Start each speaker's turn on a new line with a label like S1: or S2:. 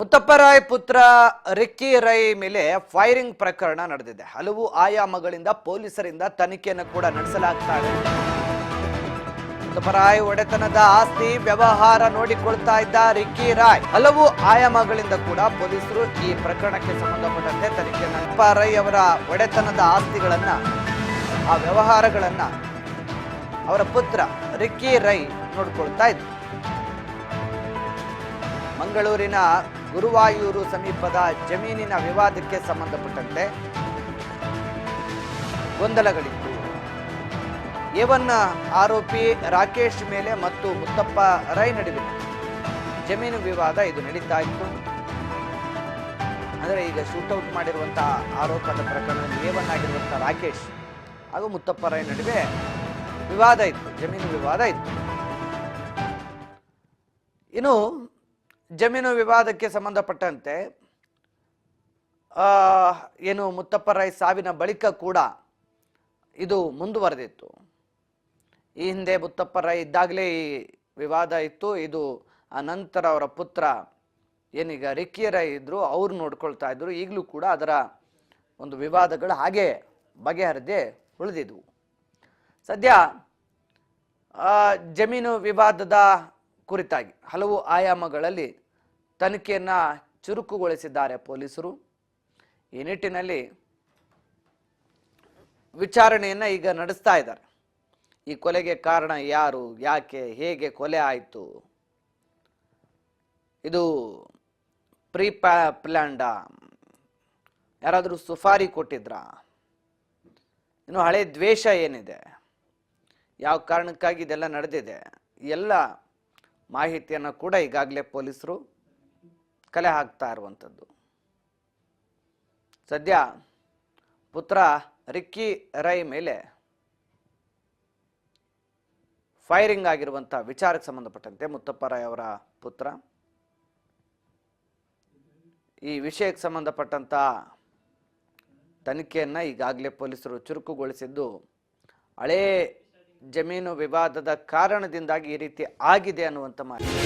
S1: ಮುತ್ತಪ್ಪ ರಾಯ್ ಪುತ್ರ ರಿಕ್ಕಿ ರೈ ಮೇಲೆ ಫೈರಿಂಗ್ ಪ್ರಕರಣ ನಡೆದಿದೆ. ಹಲವು ಆಯಾಮಗಳಿಂದ ಪೊಲೀಸರಿಂದ ತನಿಖೆಯನ್ನು ಕೂಡ ನಡೆಸಲಾಗ್ತಾ ಇದೆ. ಮುತ್ತಪ್ಪ ರಾಯ್ ಒಡೆತನದ ಆಸ್ತಿ ವ್ಯವಹಾರ ನೋಡಿಕೊಳ್ತಾ ಇದ್ದ ರಿಕ್ಕಿ ರಾಯ್ ಹಲವು ಆಯಾಮಗಳಿಂದ ಕೂಡ ಪೊಲೀಸರು ಈ ಪ್ರಕರಣಕ್ಕೆ ಸಂಬಂಧಪಟ್ಟಂತೆ ತನಿಖೆಯನ್ನು ಮುತ್ತಪ್ಪ ರೈ ಅವರ ಒಡೆತನದ ಆಸ್ತಿಗಳನ್ನ ಆ ವ್ಯವಹಾರಗಳನ್ನ ಅವರ ಪುತ್ರ ರಿಕ್ಕಿ ರೈ ನೋಡಿಕೊಳ್ತಾ ಇದ್ರು. ಮಂಗಳೂರಿನ ಗುರುವಾಯೂರು ಸಮೀಪದ ಜಮೀನಿನ ವಿವಾದಕ್ಕೆ ಸಂಬಂಧಪಟ್ಟಂತೆ ಗೊಂದಲಗಳಿತ್ತು. ಏವನ್ನ ಆರೋಪಿ ರಾಕೇಶ್ ಮೇಲೆ ಮತ್ತು ಮುತ್ತಪ್ಪ ರೈ ನಡುವೆ ಜಮೀನು ವಿವಾದ ಇದು ನಡೀತಾ ಇತ್ತು. ಅಂದರೆ ಈಗ ಶೂಟೌಟ್ ಮಾಡಿರುವಂತಹ ಆರೋಪದ ಪ್ರಕರಣದಲ್ಲಿ ಏವನ್ ಆಗಿರುವಂತಹ ರಾಕೇಶ್ ಹಾಗೂ ಮುತ್ತಪ್ಪ ರೈ ನಡುವೆ ವಿವಾದ ಇತ್ತು, ಜಮೀನು ವಿವಾದ ಇತ್ತು. ಇನ್ನು ಜಮೀನು ವಿವಾದಕ್ಕೆ ಸಂಬಂಧಪಟ್ಟಂತೆ ಏನು ಮುತ್ತಪ್ಪ ರೈ ಸಾವಿನ ಬಳಿಕ ಕೂಡ ಇದು ಮುಂದುವರೆದಿತ್ತು. ಈ ಹಿಂದೆ ಮುತ್ತಪ್ಪ ರೈ ಇದ್ದಾಗಲೇ ಈ ವಿವಾದ ಇತ್ತು. ಇದು ಆ ನಂತರ ಅವರ ಪುತ್ರ ಏನೀಗ ರಿಕ್ಕಿ ರೈ ಇದ್ರು, ಅವ್ರು ನೋಡ್ಕೊಳ್ತಾ ಇದ್ರು. ಈಗಲೂ ಕೂಡ ಅದರ ಒಂದು ವಿವಾದಗಳು ಹಾಗೆ ಬಗೆಹರದೆ ಉಳಿದಿದ್ವು. ಸದ್ಯ ಜಮೀನು ವಿವಾದದ ಕುರಿತಾಗಿ ಹಲವು ಆಯಾಮಗಳಲ್ಲಿ ತನಿಖೆಯನ್ನ ಚುರುಕುಗೊಳಿಸಿದ್ದಾರೆ ಪೊಲೀಸರು. ಈ ನಿಟ್ಟಿನಲ್ಲಿ ವಿಚಾರಣೆಯನ್ನ ಈಗ ನಡೆಸ್ತಾ ಇದ್ದಾರೆ. ಈ ಕೊಲೆಗೆ ಕಾರಣ ಯಾರು, ಯಾಕೆ, ಹೇಗೆ ಕೊಲೆ ಆಯಿತು, ಇದು ಪ್ರೀ ಪ್ಲಾನ್ಡ, ಯಾರಾದರೂ ಸುಫಾರಿ ಕೊಟ್ಟಿದ್ರ, ಇನ್ನು ಹಳೆ ದ್ವೇಷ ಏನಿದೆ, ಯಾವ ಕಾರಣಕ್ಕಾಗಿ ಇದೆಲ್ಲ ನಡೆದಿದೆ, ಎಲ್ಲ ಮಾಹಿತಿಯನ್ನು ಕೂಡ ಈಗಾಗಲೇ ಪೊಲೀಸರು ಕಲೆ ಹಾಕ್ತಾ ಇರುವಂಥದ್ದು. ಸದ್ಯ ಪುತ್ರ ರಿಕ್ಕಿ ರೈ ಮೇಲೆ ಫೈರಿಂಗ್ ಆಗಿರುವಂಥ ವಿಚಾರಕ್ಕೆ ಸಂಬಂಧಪಟ್ಟಂತೆ ಮುತ್ತಪ್ಪ ರೈ ಅವರ ಪುತ್ರ ಈ ವಿಷಯಕ್ಕೆ ಸಂಬಂಧಪಟ್ಟಂತ ತನಿಖೆಯನ್ನು ಈಗಾಗಲೇ ಪೊಲೀಸರು ಚುರುಕುಗೊಳಿಸಿದ್ದು, ಹಳೇ ಜಮೀನು ವಿವಾದದ ಕಾರಣದಿಂದಾಗಿ ಈ ರೀತಿ ಆಗಿದೆ ಅನ್ನುವಂಥ ಮಾಹಿತಿ.